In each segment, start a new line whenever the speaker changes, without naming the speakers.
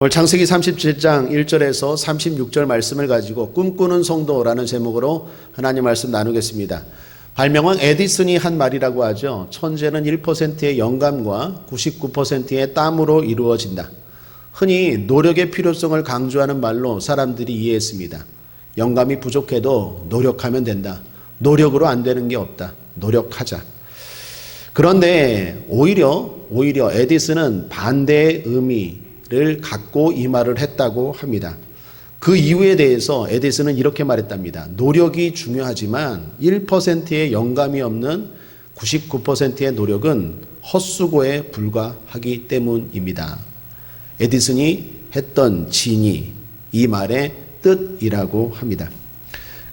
오늘 창세기 37장 1절에서 36절 말씀을 가지고 꿈꾸는 성도라는 제목으로 하나님 말씀 나누겠습니다. 발명왕 에디슨이 한 말이라고 하죠. 천재는 1%의 영감과 99%의 땀으로 이루어진다. 흔히 노력의 필요성을 강조하는 말로 사람들이 이해했습니다. 영감이 부족해도 노력하면 된다. 노력으로 안 되는 게 없다. 노력하자. 그런데 오히려 에디슨은 반대의 의미를 갖고 이 말을 했다고 합니다. 그 이유에 대해서 에디슨은 이렇게 말했답니다. 노력이 중요하지만 1%의 영감이 없는 99%의 노력은 헛수고에 불과하기 때문입니다. 에디슨이 했던 진이 이 말의 뜻이라고 합니다.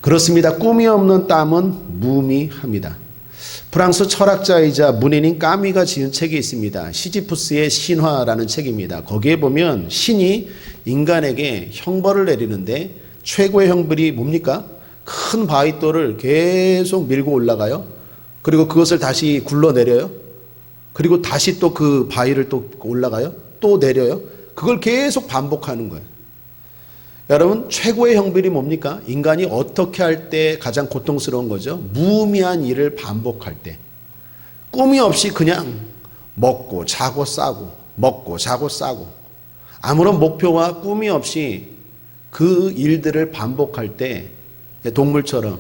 그렇습니다. 꿈이 없는 땀은 무미합니다. 프랑스 철학자이자 문인인 까미가 지은 책이 있습니다. 시지푸스의 신화라는 책입니다. 거기에 보면 신이 인간에게 형벌을 내리는데 최고의 형벌이 뭡니까? 큰 바위돌을 계속 밀고 올라가요. 그리고 그것을 다시 굴러내려요. 그리고 다시 또 그 바위를 또 올라가요. 또 내려요. 그걸 계속 반복하는 거예요. 여러분, 최고의 형벌이 뭡니까? 인간이 어떻게 할 때 가장 고통스러운 거죠? 무의미한 일을 반복할 때. 꿈이 없이 그냥 먹고 자고 싸고 먹고 자고 싸고 아무런 목표와 꿈이 없이 그 일들을 반복할 때 동물처럼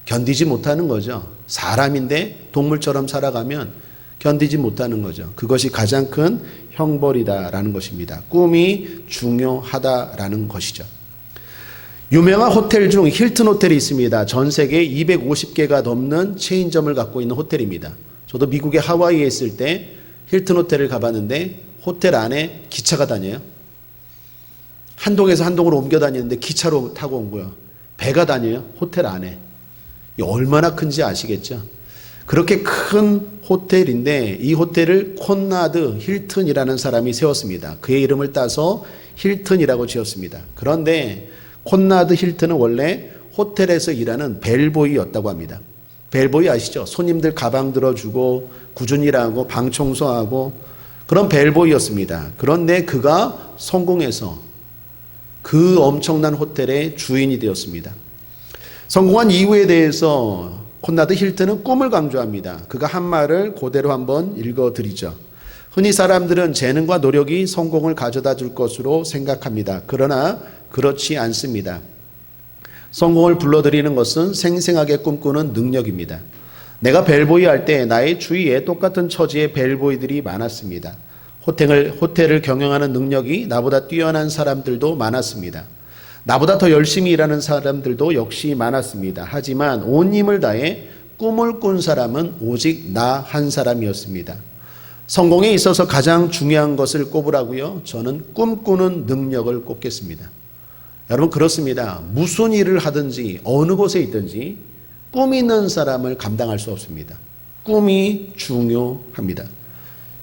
견디지 못하는 거죠. 사람인데 동물처럼 살아가면 견디지 못하는 거죠. 그것이 가장 큰 형벌이다라는 것입니다. 꿈이 중요하다라는 것이죠. 유명한 호텔 중 힐튼 호텔이 있습니다. 전 세계 250개가 넘는 체인점을 갖고 있는 호텔입니다. 저도 미국의 하와이에 있을 때 힐튼 호텔을 가봤는데 호텔 안에 기차가 다녀요. 한 동에서 한 동으로 옮겨 다니는데 기차로 타고 온 거예요. 배가 다녀요. 호텔 안에. 얼마나 큰지 아시겠죠? 그렇게 큰 호텔인데 이 호텔을 콘라드 힐튼이라는 사람이 세웠습니다. 그의 이름을 따서 힐튼이라고 지었습니다. 그런데 콘라드 힐튼은 원래 호텔에서 일하는 벨보이였다고 합니다. 벨보이 아시죠? 손님들 가방 들어주고 꾸준히 일하고 방 청소하고 그런 벨보이였습니다. 그런데 그가 성공해서 그 엄청난 호텔의 주인이 되었습니다. 성공한 이유에 대해서 콘라드 힐튼은 꿈을 강조합니다. 그가 한 말을 그대로 한번 읽어드리죠. 흔히 사람들은 재능과 노력이 성공을 가져다 줄 것으로 생각합니다. 그러나 그렇지 않습니다. 성공을 불러들이는 것은 생생하게 꿈꾸는 능력입니다. 내가 벨보이 할 때 나의 주위에 똑같은 처지의 벨보이들이 많았습니다. 호텔을 경영하는 능력이 나보다 뛰어난 사람들도 많았습니다. 나보다 더 열심히 일하는 사람들도 역시 많았습니다. 하지만 온 힘을 다해 꿈을 꾼 사람은 오직 나 한 사람이었습니다. 성공에 있어서 가장 중요한 것을 꼽으라고요? 저는 꿈꾸는 능력을 꼽겠습니다. 여러분, 그렇습니다. 무슨 일을 하든지 어느 곳에 있든지 꿈 있는 사람을 감당할 수 없습니다. 꿈이 중요합니다.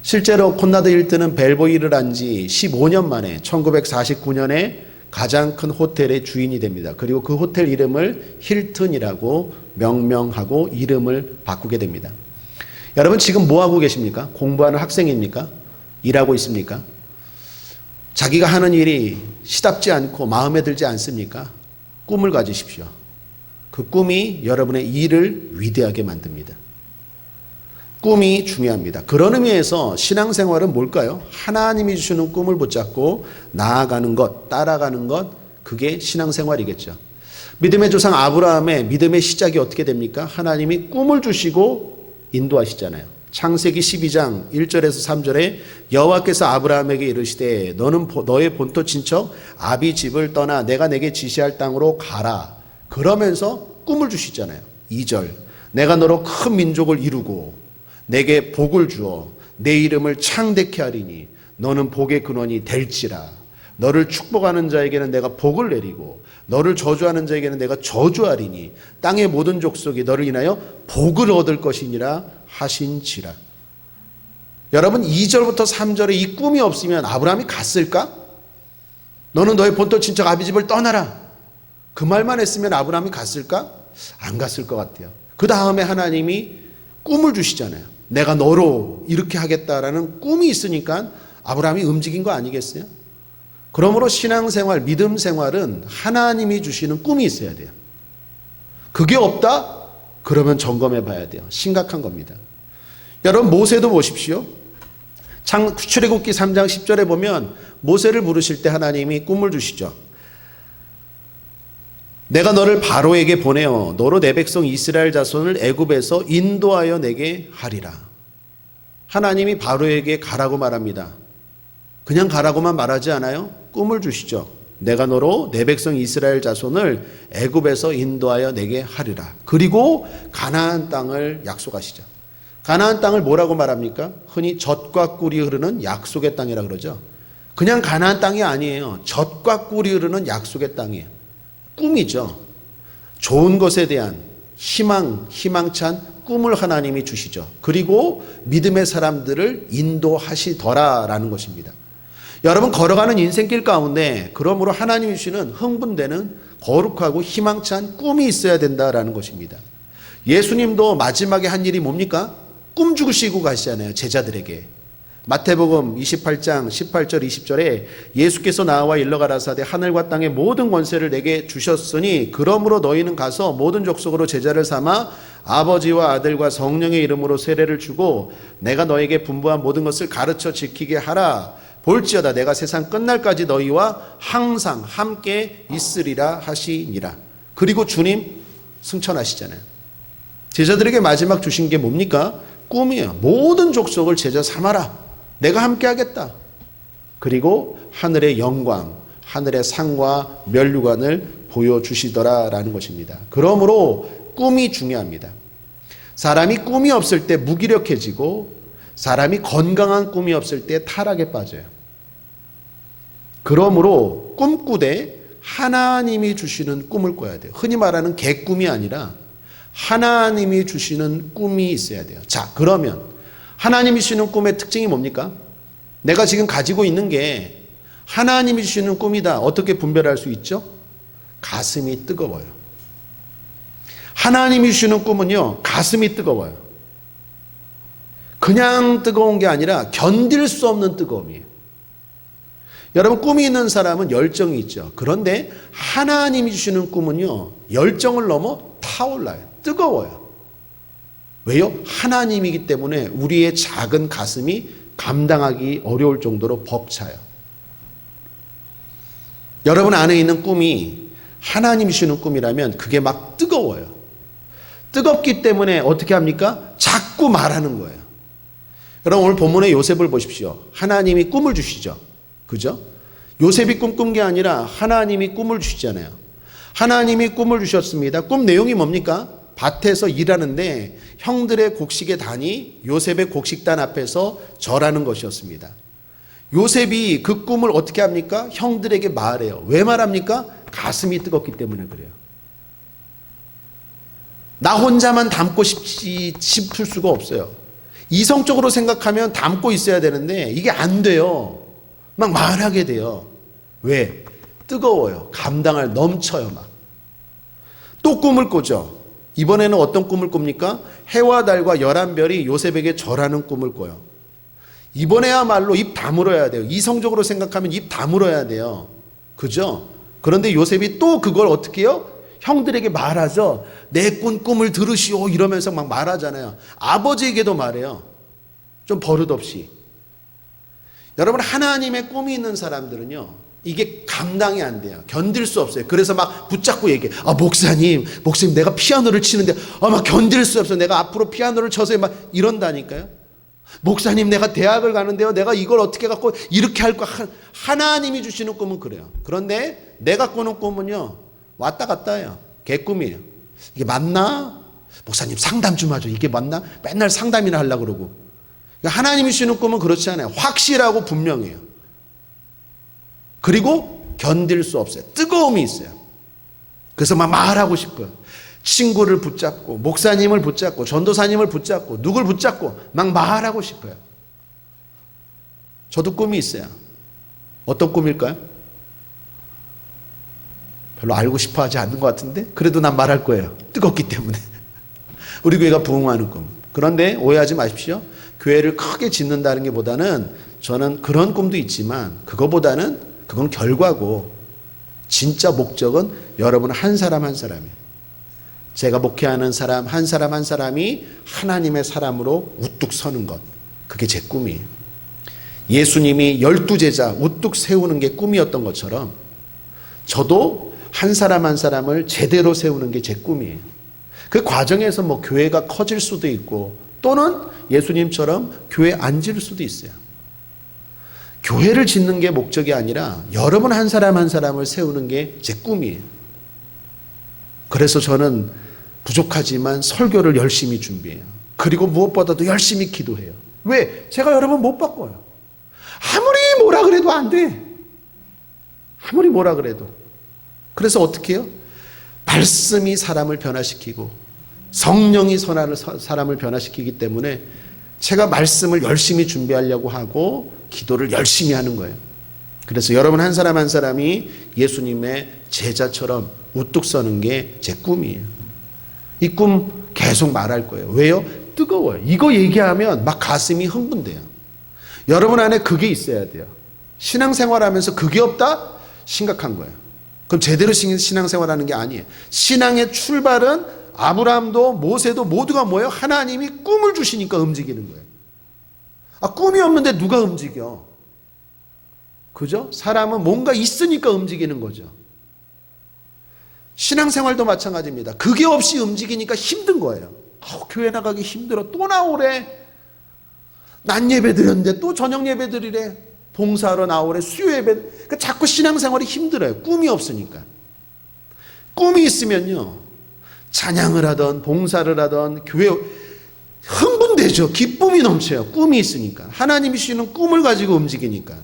실제로 콘라드 힐튼은 벨보이를 한 지 15년 만에 1949년에 가장 큰 호텔의 주인이 됩니다. 그리고 그 호텔 이름을 힐튼이라고 명명하고 이름을 바꾸게 됩니다. 여러분, 지금 뭐 하고 계십니까? 공부하는 학생입니까? 일하고 있습니까? 자기가 하는 일이 시답지 않고 마음에 들지 않습니까? 꿈을 가지십시오. 그 꿈이 여러분의 일을 위대하게 만듭니다. 꿈이 중요합니다. 그런 의미에서 신앙생활은 뭘까요? 하나님이 주시는 꿈을 붙잡고 나아가는 것, 따라가는 것, 그게 신앙생활이겠죠. 믿음의 조상 아브라함의 믿음의 시작이 어떻게 됩니까? 하나님이 꿈을 주시고 인도하시잖아요. 창세기 12장 1절에서 3절에 여호와께서 아브라함에게 이르시되 너는 너의 본토 친척 아비 집을 떠나 내가 내게 지시할 땅으로 가라. 그러면서 꿈을 주시잖아요. 2절 내가 너로 큰 민족을 이루고 내게 복을 주어 내 이름을 창대케 하리니 너는 복의 근원이 될지라. 너를 축복하는 자에게는 내가 복을 내리고 너를 저주하는 자에게는 내가 저주하리니 땅의 모든 족속이 너를 인하여 복을 얻을 것이니라 하신지라. 여러분, 2절부터 3절에 이 꿈이 없으면 아브라함이 갔을까? 너는 너의 본토 친척 아비집을 떠나라. 그 말만 했으면 아브라함이 갔을까? 안 갔을 것 같아요. 그 다음에 하나님이 꿈을 주시잖아요. 내가 너로 이렇게 하겠다라는 꿈이 있으니까 아브라함이 움직인 거 아니겠어요? 그러므로 신앙생활, 믿음 생활은 하나님이 주시는 꿈이 있어야 돼요. 그게 없다? 그러면 점검해 봐야 돼요. 심각한 겁니다. 여러분 모세도 보십시오. 출애굽기 3장 10절에 보면 모세를 부르실 때 하나님이 꿈을 주시죠. 내가 너를 바로에게 보내어 너로 내 백성 이스라엘 자손을 애굽에서 인도하여 내게 하리라. 하나님이 바로에게 가라고 말합니다. 그냥 가라고만 말하지 않아요. 꿈을 주시죠. 내가 너로 내 백성 이스라엘 자손을 애굽에서 인도하여 내게 하리라. 그리고 가나안 땅을 약속하시죠. 가나안 땅을 뭐라고 말합니까? 흔히 젖과 꿀이 흐르는 약속의 땅이라 그러죠. 그냥 가나안 땅이 아니에요. 젖과 꿀이 흐르는 약속의 땅이에요. 꿈이죠. 좋은 것에 대한 희망찬 꿈을 하나님이 주시죠. 그리고 믿음의 사람들을 인도하시더라라는 것입니다. 여러분 걸어가는 인생길 가운데 그러므로 하나님이 주시는 흥분되는 거룩하고 희망찬 꿈이 있어야 된다라는 것입니다. 예수님도 마지막에 한 일이 뭡니까? 꿈 주시고 가시잖아요. 제자들에게. 마태복음 28장 18절 20절에 예수께서 나와 일러 가라사대 하늘과 땅의 모든 권세를 내게 주셨으니 그러므로 너희는 가서 모든 족속으로 제자를 삼아 아버지와 아들과 성령의 이름으로 세례를 주고 내가 너에게 분부한 모든 것을 가르쳐 지키게 하라. 볼지어다 내가 세상 끝날까지 너희와 항상 함께 있으리라 하시니라. 그리고 주님 승천하시잖아요. 제자들에게 마지막 주신 게 뭡니까? 꿈이에요. 모든 족속을 제자 삼아라. 내가 함께 하겠다. 그리고 하늘의 영광, 하늘의 상과 면류관을 보여주시더라라는 것입니다. 그러므로 꿈이 중요합니다. 사람이 꿈이 없을 때 무기력해지고 사람이 건강한 꿈이 없을 때 타락에 빠져요. 그러므로 꿈꾸되 하나님이 주시는 꿈을 꿔야 돼요. 흔히 말하는 개꿈이 아니라 하나님이 주시는 꿈이 있어야 돼요. 자, 그러면 하나님이 주시는 꿈의 특징이 뭡니까? 내가 지금 가지고 있는 게 하나님이 주시는 꿈이다. 어떻게 분별할 수 있죠? 가슴이 뜨거워요. 하나님이 주시는 꿈은요, 가슴이 뜨거워요. 그냥 뜨거운 게 아니라 견딜 수 없는 뜨거움이에요. 여러분 꿈이 있는 사람은 열정이 있죠. 그런데 하나님이 주시는 꿈은요, 열정을 넘어 타올라요. 뜨거워요. 왜요? 하나님이기 때문에 우리의 작은 가슴이 감당하기 어려울 정도로 벅차요. 여러분 안에 있는 꿈이 하나님이 주시는 꿈이라면 그게 막 뜨거워요. 뜨겁기 때문에 어떻게 합니까? 자꾸 말하는 거예요. 여러분 오늘 본문의 요셉을 보십시오. 하나님이 꿈을 주시죠. 그죠? 요셉이 꿈꾼 게 아니라 하나님이 꿈을 주시잖아요. 하나님이 꿈을 주셨습니다. 꿈 내용이 뭡니까? 밭에서 일하는데 형들의 곡식의 단이 요셉의 곡식단 앞에서 절하는 것이었습니다. 요셉이 그 꿈을 어떻게 합니까? 형들에게 말해요. 왜 말합니까? 가슴이 뜨겁기 때문에 그래요. 나 혼자만 담고 싶을 수가 없어요. 이성적으로 생각하면 담고 있어야 되는데 이게 안 돼요. 막 말하게 돼요. 왜? 뜨거워요. 감당할 넘쳐요. 막. 또 꿈을 꾸죠. 이번에는 어떤 꿈을 꿉니까? 해와 달과 11별이 요셉에게 절하는 꿈을 꿔요. 이번에야말로 입 다물어야 돼요. 이성적으로 생각하면 입 다물어야 돼요. 그죠? 그런데 요셉이 또 그걸 어떻게 해요? 형들에게 말하죠. 내 꾼 꿈을 들으시오 이러면서 막 말하잖아요. 아버지에게도 말해요. 좀 버릇없이. 여러분 하나님의 꿈이 있는 사람들은요. 이게 감당이 안 돼요. 견딜 수 없어요. 그래서 막 붙잡고 얘기해. 목사님 내가 피아노를 치는데 막 견딜 수 없어요. 내가 앞으로 피아노를 쳐서 막 이런다니까요. 목사님 내가 대학을 가는데요. 내가 이걸 어떻게 갖고 이렇게 할까. 하나님이 주시는 꿈은 그래요. 그런데 내가 꾸는 꿈은요. 왔다 갔다 해요. 개꿈이에요. 이게 맞나? 목사님 상담 좀 하죠. 이게 맞나? 맨날 상담이나 하려고 그러고. 하나님이 주시는 꿈은 그렇지 않아요. 확실하고 분명해요. 그리고 견딜 수 없어요. 뜨거움이 있어요. 그래서 막 말하고 싶어요. 친구를 붙잡고 목사님을 붙잡고 전도사님을 붙잡고 누굴 붙잡고 막 말하고 싶어요. 저도 꿈이 있어요. 어떤 꿈일까요? 별로 알고 싶어 하지 않는 것 같은데 그래도 난 말할 거예요. 뜨겁기 때문에. 우리 교회가 부흥하는 꿈. 그런데 오해하지 마십시오. 교회를 크게 짓는다는 게 보다는 저는 그런 꿈도 있지만 그거보다는 그건 결과고 진짜 목적은 여러분 한 사람 한 사람이에요. 제가 목회하는 사람 한 사람이 하나님의 사람으로 우뚝 서는 것, 그게 제 꿈이에요. 예수님이 12제자 우뚝 세우는 게 꿈이었던 것처럼 저도 한 사람 한 사람을 제대로 세우는 게 제 꿈이에요. 그 과정에서 뭐 교회가 커질 수도 있고 또는 예수님처럼 교회에 앉을 수도 있어요. 교회를 짓는 게 목적이 아니라 여러분 한 사람 한 사람을 세우는 게 제 꿈이에요. 그래서 저는 부족하지만 설교를 열심히 준비해요. 그리고 무엇보다도 열심히 기도해요. 왜? 제가 여러분 못 바꿔요. 아무리 뭐라 그래도 안 돼. 아무리 뭐라 그래도. 그래서 어떻게 해요? 말씀이 사람을 변화시키고 성령이 사람을 변화시키기 때문에 제가 말씀을 열심히 준비하려고 하고 기도를 열심히 하는 거예요. 그래서 여러분 한 사람 한 사람이 예수님의 제자처럼 우뚝 서는 게 제 꿈이에요. 이 꿈 계속 말할 거예요. 왜요? 뜨거워요. 이거 얘기하면 막 가슴이 흥분돼요. 여러분 안에 그게 있어야 돼요. 신앙생활하면서 그게 없다? 심각한 거예요. 그럼 제대로 신앙생활하는 게 아니에요. 신앙의 출발은 아브라함도 모세도 모두가 뭐예요? 하나님이 꿈을 주시니까 움직이는 거예요. 꿈이 없는데 누가 움직여? 그죠? 사람은 뭔가 있으니까 움직이는 거죠. 신앙생활도 마찬가지입니다. 그게 없이 움직이니까 힘든 거예요. 교회 나가기 힘들어. 또 나오래. 낮 예배 드렸는데 또 저녁 예배 드리래. 봉사하러 나오래. 수요 예배. 그러니까 자꾸 신앙생활이 힘들어요. 꿈이 없으니까. 꿈이 있으면요, 찬양을 하던 봉사를 하던 교회 흥분되죠. 기쁨이 넘쳐요. 꿈이 있으니까. 하나님이 주시는 꿈을 가지고 움직이니까.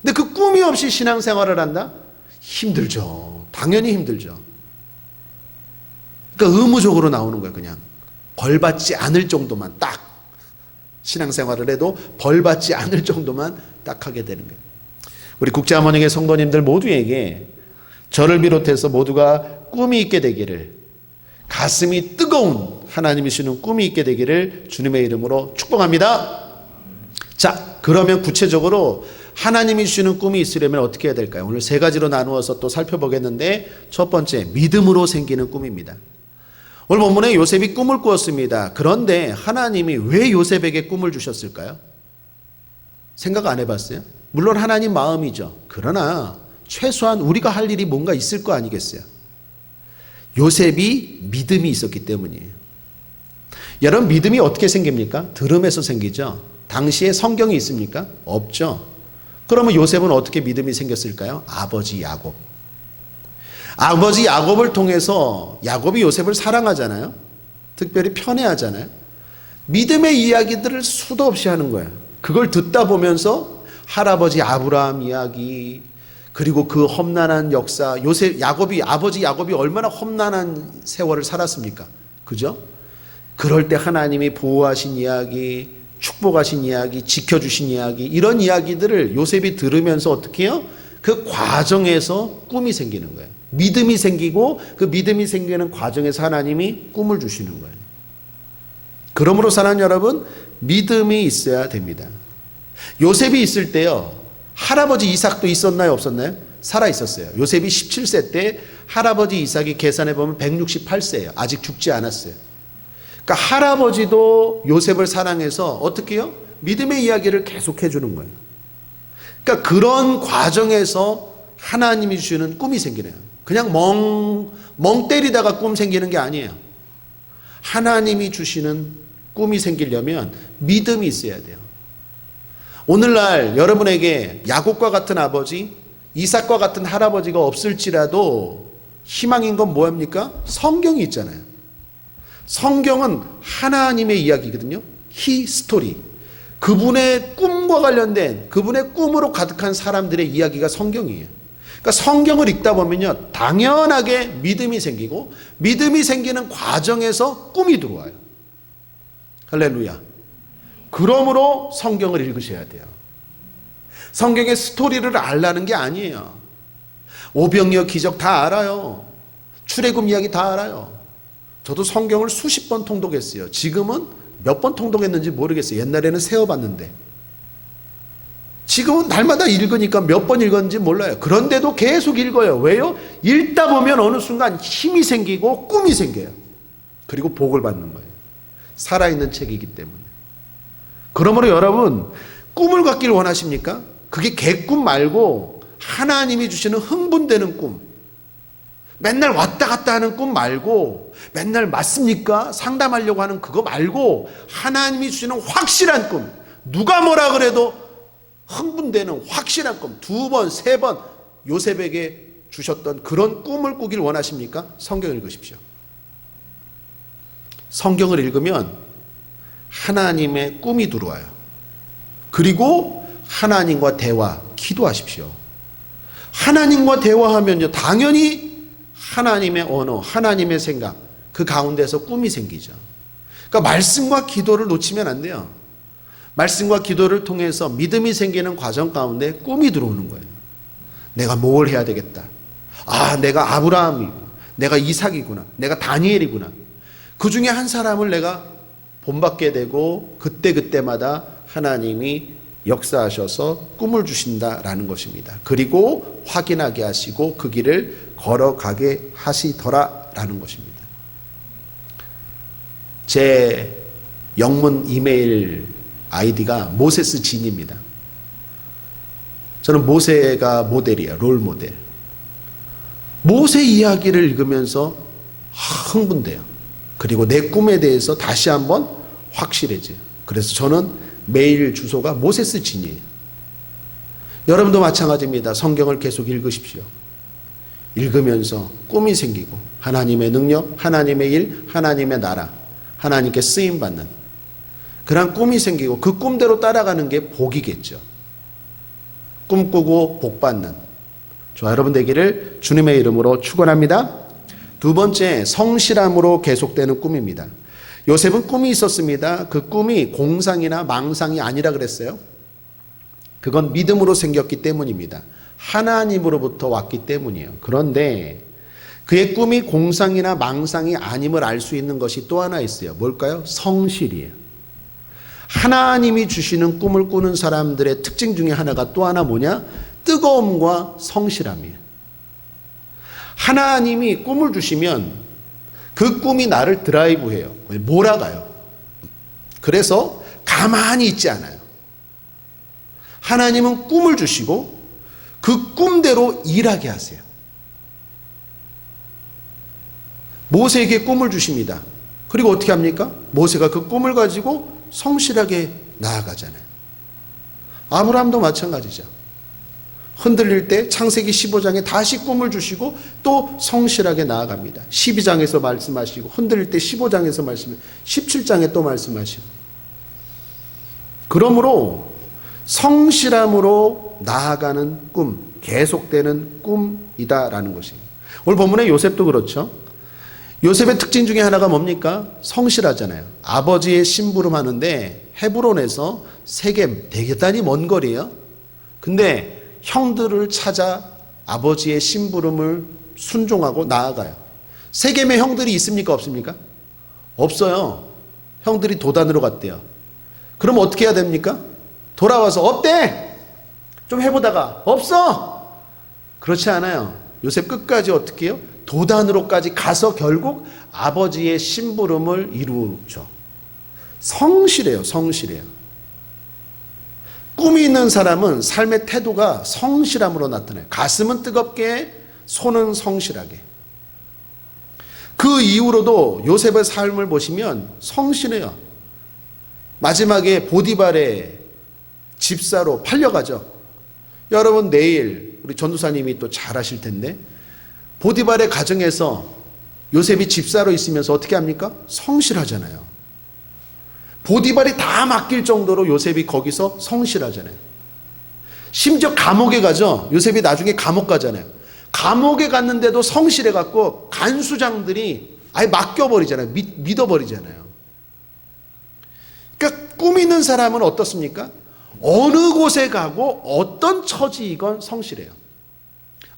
근데 그 꿈이 없이 신앙생활을 한다? 힘들죠. 당연히 힘들죠. 그러니까 의무적으로 나오는 거예요. 그냥 벌받지 않을 정도만 딱 신앙생활을 해도 벌받지 않을 정도만 딱 하게 되는 거예요. 우리 국제하모니의 성도님들 모두에게 저를 비롯해서 모두가 꿈이 있게 되기를, 가슴이 뜨거운 하나님이 주시는 꿈이 있게 되기를 주님의 이름으로 축복합니다. 자, 그러면 구체적으로 하나님이 주시는 꿈이 있으려면 어떻게 해야 될까요? 오늘 세 가지로 나누어서 또 살펴보겠는데, 첫 번째, 믿음으로 생기는 꿈입니다. 오늘 본문에 요셉이 꿈을 꾸었습니다. 그런데 하나님이 왜 요셉에게 꿈을 주셨을까요? 생각 안 해봤어요? 물론 하나님 마음이죠. 그러나 최소한 우리가 할 일이 뭔가 있을 거 아니겠어요? 요셉이 믿음이 있었기 때문이에요. 여러분, 믿음이 어떻게 생깁니까? 들음에서 생기죠. 당시에 성경이 있습니까? 없죠. 그러면 요셉은 어떻게 믿음이 생겼을까요? 아버지 야곱. 아버지 야곱을 통해서 야곱이 요셉을 사랑하잖아요. 특별히 편애하잖아요. 믿음의 이야기들을 수도 없이 하는 거예요. 그걸 듣다 보면서 할아버지 아브라함 이야기, 그리고 그 험난한 역사, 아버지 야곱이 얼마나 험난한 세월을 살았습니까? 그죠? 그럴 때 하나님이 보호하신 이야기, 축복하신 이야기, 지켜주신 이야기, 이런 이야기들을 요셉이 들으면서 어떻게 해요? 그 과정에서 꿈이 생기는 거예요. 믿음이 생기고 그 믿음이 생기는 과정에서 하나님이 꿈을 주시는 거예요. 그러므로 사랑하는 여러분, 믿음이 있어야 됩니다. 요셉이 있을 때요, 할아버지 이삭도 있었나요? 없었나요? 살아 있었어요. 요셉이 17세 때 할아버지 이삭이 계산해 보면 168세예요. 아직 죽지 않았어요. 그러니까 할아버지도 요셉을 사랑해서 어떻게 해요? 믿음의 이야기를 계속해 주는 거예요. 그러니까 그런 과정에서 하나님이 주시는 꿈이 생기네요. 그냥 멍 때리다가 꿈 생기는 게 아니에요. 하나님이 주시는 꿈이 생기려면 믿음이 있어야 돼요. 오늘날 여러분에게 야곱과 같은 아버지, 이삭과 같은 할아버지가 없을지라도 희망인 건 뭐합니까? 성경이 있잖아요. 성경은 하나님의 이야기거든요. 히스토리. 그분의 꿈과 관련된, 그분의 꿈으로 가득한 사람들의 이야기가 성경이에요. 그러니까 성경을 읽다 보면요, 당연하게 믿음이 생기고, 믿음이 생기는 과정에서 꿈이 들어와요. 할렐루야. 그러므로 성경을 읽으셔야 돼요. 성경의 스토리를 알라는 게 아니에요. 오병이어 기적 다 알아요. 출애굽 이야기 다 알아요. 저도 성경을 수십 번 통독했어요. 지금은 몇 번 통독했는지 모르겠어요. 옛날에는 세어봤는데. 지금은 날마다 읽으니까 몇 번 읽었는지 몰라요. 그런데도 계속 읽어요. 왜요? 읽다 보면 어느 순간 힘이 생기고 꿈이 생겨요. 그리고 복을 받는 거예요. 살아있는 책이기 때문에. 그러므로 여러분, 꿈을 갖길 원하십니까? 그게 개꿈 말고 하나님이 주시는 흥분되는 꿈, 맨날 왔다 갔다 하는 꿈 말고, 맨날 맞습니까? 상담하려고 하는 그거 말고, 하나님이 주시는 확실한 꿈, 누가 뭐라 그래도 흥분되는 확실한 꿈, 2번, 3번 요셉에게 주셨던 그런 꿈을 꾸길 원하십니까? 성경을 읽으십시오. 성경을 읽으면 하나님의 꿈이 들어와요. 그리고 하나님과 대화, 기도하십시오. 하나님과 대화하면요, 당연히 하나님의 언어, 하나님의 생각, 그 가운데서 꿈이 생기죠. 그러니까 말씀과 기도를 놓치면 안 돼요. 말씀과 기도를 통해서 믿음이 생기는 과정 가운데 꿈이 들어오는 거예요. 내가 뭘 해야 되겠다. 아, 내가 아브라함이구나. 내가 이삭이구나. 내가 다니엘이구나. 그 중에 한 사람을 내가 본받게 되고 그때그때마다 하나님이 역사하셔서 꿈을 주신다라는 것입니다. 그리고 확인하게 하시고 그 길을 걸어가게 하시더라라는 것입니다. 제 영문 이메일 아이디가 모세스 진입니다. 저는 모세가 모델이에요. 롤 모델. 모세 이야기를 읽으면서 흥분돼요. 그리고 내 꿈에 대해서 다시 한번 확실해져요. 그래서 저는 메일 주소가 모세스 진이에요. 여러분도 마찬가지입니다. 성경을 계속 읽으십시오. 읽으면서 꿈이 생기고 하나님의 능력, 하나님의 일, 하나님의 나라, 하나님께 쓰임받는 그런 꿈이 생기고 그 꿈대로 따라가는 게 복이겠죠. 꿈꾸고 복받는 저와 여러분 되기를 주님의 이름으로 축원합니다. 2번째, 성실함으로 계속되는 꿈입니다. 요셉은 꿈이 있었습니다. 그 꿈이 공상이나 망상이 아니라 그랬어요. 그건 믿음으로 생겼기 때문입니다. 하나님으로부터 왔기 때문이에요. 그런데 그의 꿈이 공상이나 망상이 아님을 알 수 있는 것이 또 하나 있어요. 뭘까요? 성실이에요. 하나님이 주시는 꿈을 꾸는 사람들의 특징 중에 하나가 또 하나 뭐냐? 뜨거움과 성실함이에요. 하나님이 꿈을 주시면 그 꿈이 나를 드라이브해요. 몰아가요. 그래서 가만히 있지 않아요. 하나님은 꿈을 주시고 그 꿈대로 일하게 하세요. 모세에게 꿈을 주십니다. 그리고 어떻게 합니까? 모세가 그 꿈을 가지고 성실하게 나아가잖아요. 아브라함도 마찬가지죠. 흔들릴 때 창세기 15장에 다시 꿈을 주시고 또 성실하게 나아갑니다. 12장에서 말씀하시고 흔들릴 때 15장에서 말씀하시고 17장에 또 말씀하시고. 그러므로 성실함으로 나아가는 꿈, 계속되는 꿈이다라는 것입니다. 오늘 본문의 요셉도 그렇죠. 요셉의 특징 중에 하나가 뭡니까? 성실하잖아요. 아버지의 심부름 하는데 헤브론에서 세겜, 대단히 먼 거리예요. 근데 형들을 찾아 아버지의 심부름을 순종하고 나아가요. 세겜에 형들이 있습니까? 없습니까? 없어요. 형들이 도단으로 갔대요. 그럼 어떻게 해야 됩니까? 돌아와서 어때? 좀 해보다가 없어. 그렇지 않아요. 요셉 끝까지 어떻게 해요? 도단으로까지 가서 결국 아버지의 심부름을 이루죠. 성실해요. 성실해요. 꿈이 있는 사람은 삶의 태도가 성실함으로 나타나요. 가슴은 뜨겁게, 손은 성실하게. 그 이후로도 요셉의 삶을 보시면 성실해요. 마지막에 보디발의 집사로 팔려가죠. 여러분 내일 우리 전도사님이 또 잘 아실 텐데 보디발의 가정에서 요셉이 집사로 있으면서 어떻게 합니까? 성실하잖아요. 보디발이 다 맡길 정도로 요셉이 거기서 성실하잖아요. 심지어 감옥에 가죠. 요셉이 나중에 감옥 가잖아요. 감옥에 갔는데도 성실해갖고 간수장들이 아예 맡겨버리잖아요. 믿어버리잖아요. 그러니까 꿈 있는 사람은 어떻습니까? 어느 곳에 가고 어떤 처지이건 성실해요.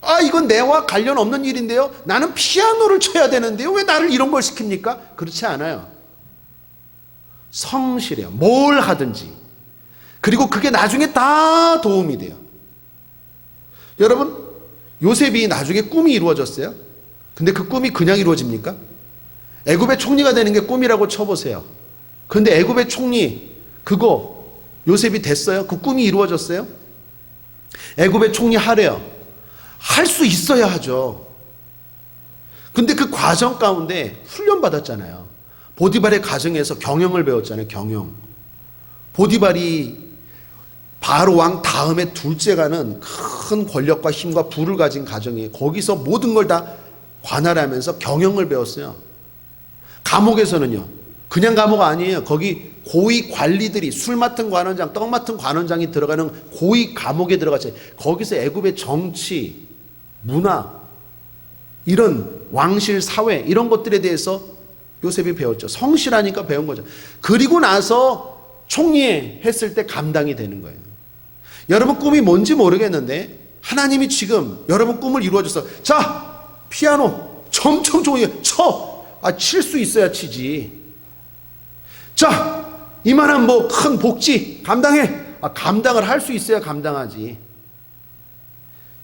아, 이건 내와 관련 없는 일인데요. 나는 피아노를 쳐야 되는데요. 왜 나를 이런 걸 시킵니까? 그렇지 않아요. 성실해요. 뭘 하든지. 그리고 그게 나중에 다 도움이 돼요. 여러분, 요셉이 나중에 꿈이 이루어졌어요. 근데 그 꿈이 그냥 이루어집니까? 애굽의 총리가 되는 게 꿈이라고 쳐보세요. 근데 애굽의 총리 그거 요셉이 됐어요? 그 꿈이 이루어졌어요? 애굽의 총리 하래요. 할 수 있어야 하죠. 근데 그 과정 가운데 훈련 받았잖아요. 보디발의 가정에서 경영을 배웠잖아요. 경영. 보디발이 바로 왕 다음에 둘째가는 큰 권력과 힘과 부를 가진 가정이에요. 거기서 모든 걸 다 관할하면서 경영을 배웠어요. 감옥에서는요, 그냥 감옥 아니에요. 거기 고위 관리들이, 술 맡은 관원장, 떡 맡은 관원장이 들어가는 고위 감옥에 들어갔어요. 거기서 애굽의 정치, 문화, 이런 왕실 사회, 이런 것들에 대해서 요셉이 배웠죠. 성실하니까 배운 거죠. 그리고 나서 총리 했을 때 감당이 되는 거예요. 여러분 꿈이 뭔지 모르겠는데 하나님이 지금 여러분 꿈을 이루어줘서, 자, 피아노 점점 좋게 쳐. 칠 수 있어야 치지. 자, 이만한 뭐 큰 복지 감당해. 감당을 할 수 있어야 감당하지.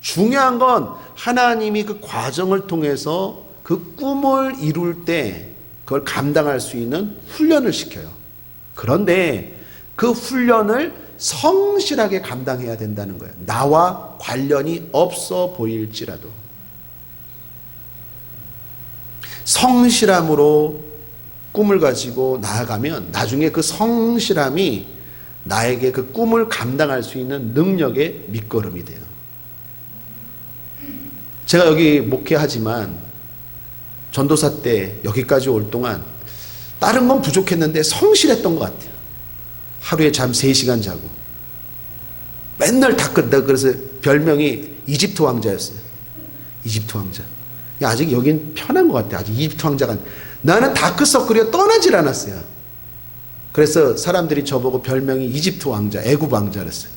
중요한 건 하나님이 그 과정을 통해서 그 꿈을 이룰 때 그걸 감당할 수 있는 훈련을 시켜요. 그런데 그 훈련을 성실하게 감당해야 된다는 거예요. 나와 관련이 없어 보일지라도. 성실함으로 꿈을 가지고 나아가면 나중에 그 성실함이 나에게 그 꿈을 감당할 수 있는 능력의 밑거름이 돼요. 제가 여기 목회하지만 전도사 때 여기까지 올 동안 다른 건 부족했는데 성실했던 것 같아요. 하루에 잠 3시간 자고 맨날 다 끝나. 그래서 별명이 이집트 왕자였어요. 이집트 왕자. 아직 여긴 편한 것 같아요. 아직 이집트 왕자가. 나는 다크서클이 떠나질 않았어요. 그래서 사람들이 저보고 별명이 이집트 왕자, 애굽 왕자랬어요.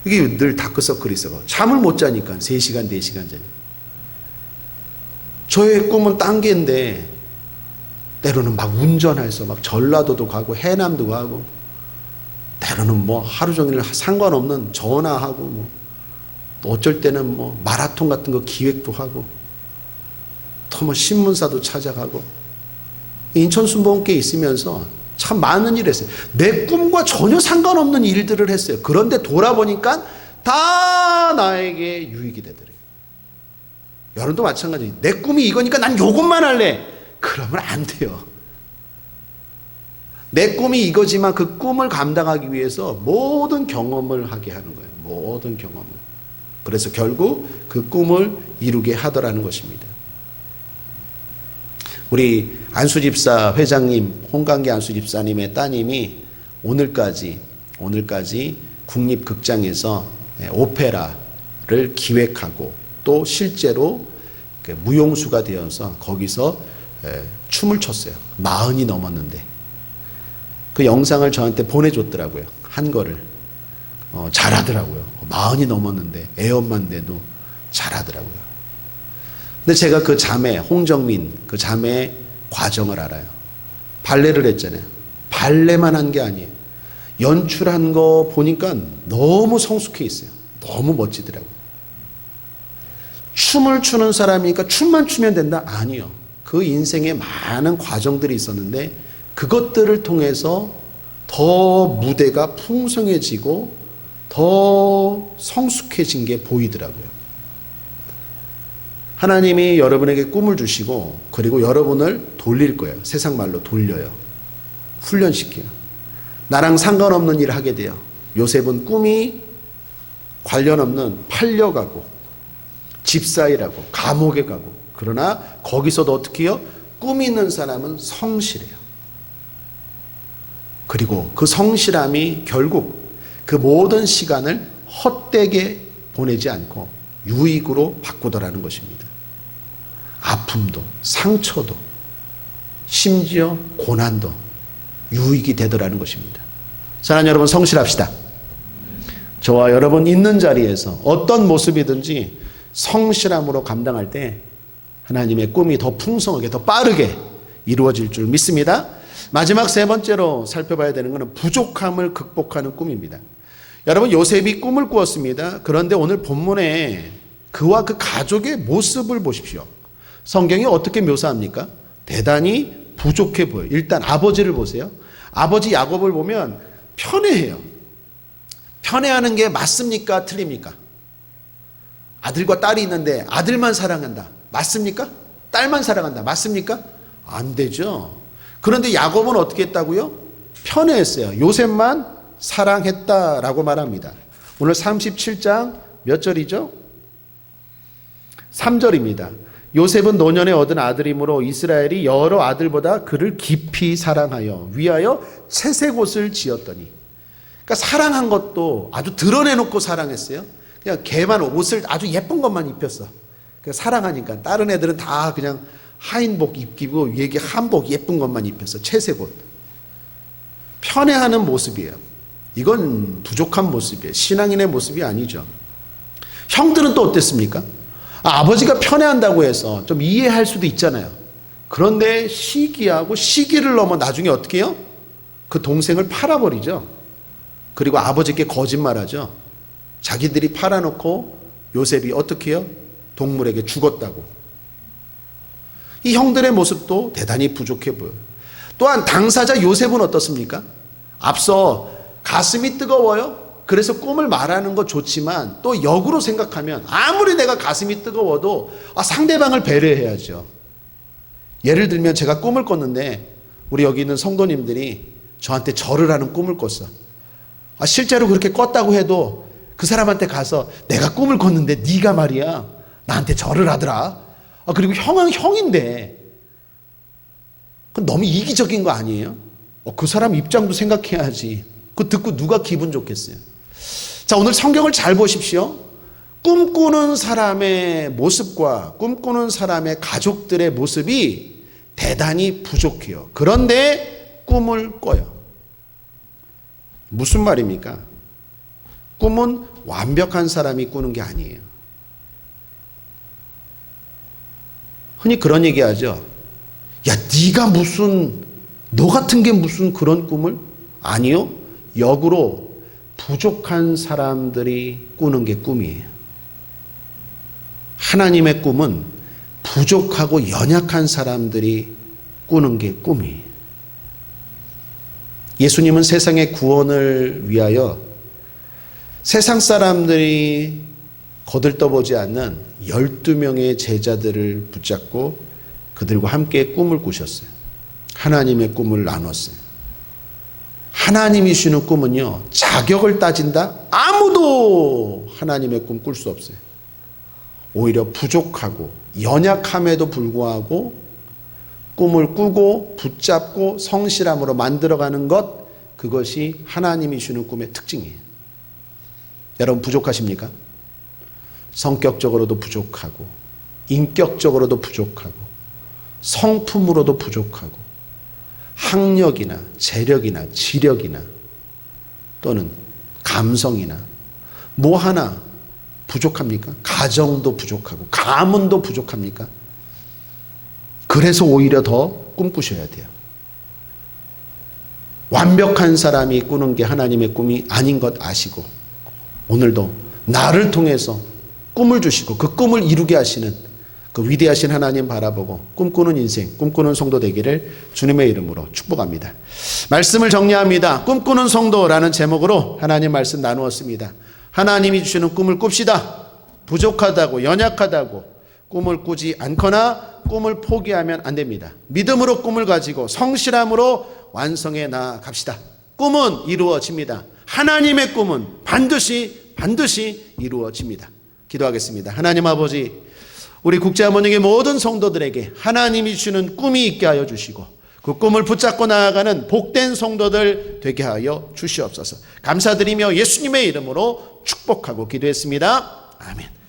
이게 늘 다크서클이 있어. 잠을 못 자니까 3시간, 4시간 자요. 저의 꿈은 딴 게인데 때로는 막 운전해서 막 전라도도 가고 해남도 가고, 때로는 뭐 하루 종일 상관없는 전화하고, 뭐 어쩔 때는 뭐 마라톤 같은 거 기획도 하고, 또 뭐 신문사도 찾아가고, 인천순복음교회에 있으면서 참 많은 일을 했어요. 내 꿈과 전혀 상관없는 일들을 했어요. 그런데 돌아보니까 다 나에게 유익이 되더래요. 여러분도 마찬가지예요. 내 꿈이 이거니까 난 요것만 할래. 그러면 안 돼요. 내 꿈이 이거지만 그 꿈을 감당하기 위해서 모든 경험을 하게 하는 거예요. 모든 경험을. 그래서 결국 그 꿈을 이루게 하더라는 것입니다. 우리 안수집사 회장님, 홍강기 안수집사님의 따님이 오늘까지 국립극장에서 오페라를 기획하고 또 실제로 무용수가 되어서 거기서 춤을 췄어요. 40이 넘었는데 그 영상을 저한테 보내줬더라고요. 한 거를. 잘하더라고요. 40이 넘었는데 애엄만 돼도 잘하더라고요. 근데 제가 그 자매, 홍정민 그 자매의 과정을 알아요. 발레를 했잖아요. 발레만 한 게 아니에요. 연출한 거 보니까 너무 성숙해 있어요. 너무 멋지더라고요. 춤을 추는 사람이니까 춤만 추면 된다? 아니요. 그 인생에 많은 과정들이 있었는데 그것들을 통해서 더 무대가 풍성해지고 더 성숙해진 게 보이더라고요. 하나님이 여러분에게 꿈을 주시고 그리고 여러분을 돌릴 거예요. 세상 말로 돌려요. 훈련시켜요. 나랑 상관없는 일을 하게 돼요. 요셉은 꿈이 관련 없는 팔려가고 집사일하고 감옥에 가고, 그러나 거기서도 어떻게 해요? 꿈 있는 사람은 성실해요. 그리고 그 성실함이 결국 그 모든 시간을 헛되게 보내지 않고 유익으로 바꾸더라는 것입니다. 아픔도 상처도 심지어 고난도 유익이 되더라는 것입니다. 사랑하는 여러분, 성실합시다. 저와 여러분 있는 자리에서 어떤 모습이든지 성실함으로 감당할 때 하나님의 꿈이 더 풍성하게 더 빠르게 이루어질 줄 믿습니다. 마지막 세 번째로 살펴봐야 되는 것은 부족함을 극복하는 꿈입니다. 여러분, 요셉이 꿈을 꾸었습니다. 그런데 오늘 본문에 그와 그 가족의 모습을 보십시오. 성경이 어떻게 묘사합니까? 대단히 부족해 보여요. 일단 아버지를 보세요. 아버지 야곱을 보면 편애해요. 편애하는 게 맞습니까? 틀립니까? 아들과 딸이 있는데 아들만 사랑한다. 맞습니까? 딸만 사랑한다. 맞습니까? 안 되죠. 그런데 야곱은 어떻게 했다고요? 편애했어요. 요셉만 사랑했다라고 말합니다. 오늘 37장 몇 절이죠? 3절입니다. 요셉은 노년에 얻은 아들이므로 이스라엘이 여러 아들보다 그를 깊이 사랑하여 위하여 채색 옷을 지었더니, 그러니까 사랑한 것도 아주 드러내놓고 사랑했어요. 그냥 걔만 옷을 아주 예쁜 것만 입혔어. 사랑하니까. 다른 애들은 다 그냥 하인복 입기고 위에 한복 예쁜 것만 입혔어. 채색 옷. 편애하는 모습이에요. 이건 부족한 모습이에요. 신앙인의 모습이 아니죠. 형들은 또 어땠습니까? 아버지가 편애한다고 해서 좀 이해할 수도 있잖아요. 그런데 시기하고 시기를 넘어 나중에 어떻게 해요? 그 동생을 팔아버리죠. 그리고 아버지께 거짓말하죠. 자기들이 팔아놓고 요셉이 어떻게 해요? 동물에게 죽었다고. 이 형들의 모습도 대단히 부족해 보여요. 또한 당사자 요셉은 어떻습니까? 앞서 가슴이 뜨거워요. 그래서 꿈을 말하는 거 좋지만 또 역으로 생각하면 아무리 내가 가슴이 뜨거워도 상대방을 배려해야죠. 예를 들면 제가 꿈을 꿨는데 우리 여기 있는 성도님들이 저한테 절을 하는 꿈을 꿨어. 실제로 그렇게 꿨다고 해도 그 사람한테 가서 내가 꿈을 꿨는데 네가 말이야 나한테 절을 하더라. 그리고 형인데 그건 너무 이기적인 거 아니에요? 그 사람 입장도 생각해야지. 그거 듣고 누가 기분 좋겠어요? 자, 오늘 성경을 잘 보십시오. 꿈꾸는 사람의 모습과 꿈꾸는 사람의 가족들의 모습이 대단히 부족해요. 그런데 꿈을 꿔요. 무슨 말입니까? 꿈은 완벽한 사람이 꾸는 게 아니에요. 흔히 그런 얘기 하죠. 야, 네가 무슨 너 같은 게 무슨 그런 꿈을? 아니요. 역으로 부족한 사람들이 꾸는 게 꿈이에요. 하나님의 꿈은 부족하고 연약한 사람들이 꾸는 게 꿈이에요. 예수님은 세상의 구원을 위하여 세상 사람들이 거들떠보지 않는 12명의 제자들을 붙잡고 그들과 함께 꿈을 꾸셨어요. 하나님의 꿈을 나눴어요. 하나님이 주는 꿈은요, 자격을 따진다? 아무도 하나님의 꿈 꿀 수 없어요. 오히려 부족하고 연약함에도 불구하고 꿈을 꾸고 붙잡고 성실함으로 만들어가는 것, 그것이 하나님이 주는 꿈의 특징이에요. 여러분 부족하십니까? 성격적으로도 부족하고 인격적으로도 부족하고 성품으로도 부족하고 학력이나 재력이나 지력이나 또는 감성이나 뭐 하나 부족합니까? 가정도 부족하고 가문도 부족합니까? 그래서 오히려 더 꿈꾸셔야 돼요. 완벽한 사람이 꾸는 게 하나님의 꿈이 아닌 것 아시고 오늘도 나를 통해서 꿈을 주시고 그 꿈을 이루게 하시는 그 위대하신 하나님 바라보고 꿈꾸는 인생, 꿈꾸는 성도 되기를 주님의 이름으로 축복합니다. 말씀을 정리합니다. 꿈꾸는 성도라는 제목으로 하나님 말씀 나누었습니다. 하나님이 주시는 꿈을 꿉시다. 부족하다고 연약하다고 꿈을 꾸지 않거나 꿈을 포기하면 안 됩니다. 믿음으로 꿈을 가지고 성실함으로 완성해 나갑시다. 꿈은 이루어집니다. 하나님의 꿈은 반드시 이루어집니다. 기도하겠습니다. 하나님 아버지, 우리 국제아모니의 모든 성도들에게 하나님이 주시는 꿈이 있게 하여 주시고 그 꿈을 붙잡고 나아가는 복된 성도들 되게 하여 주시옵소서. 감사드리며 예수님의 이름으로 축복하고 기도했습니다. 아멘.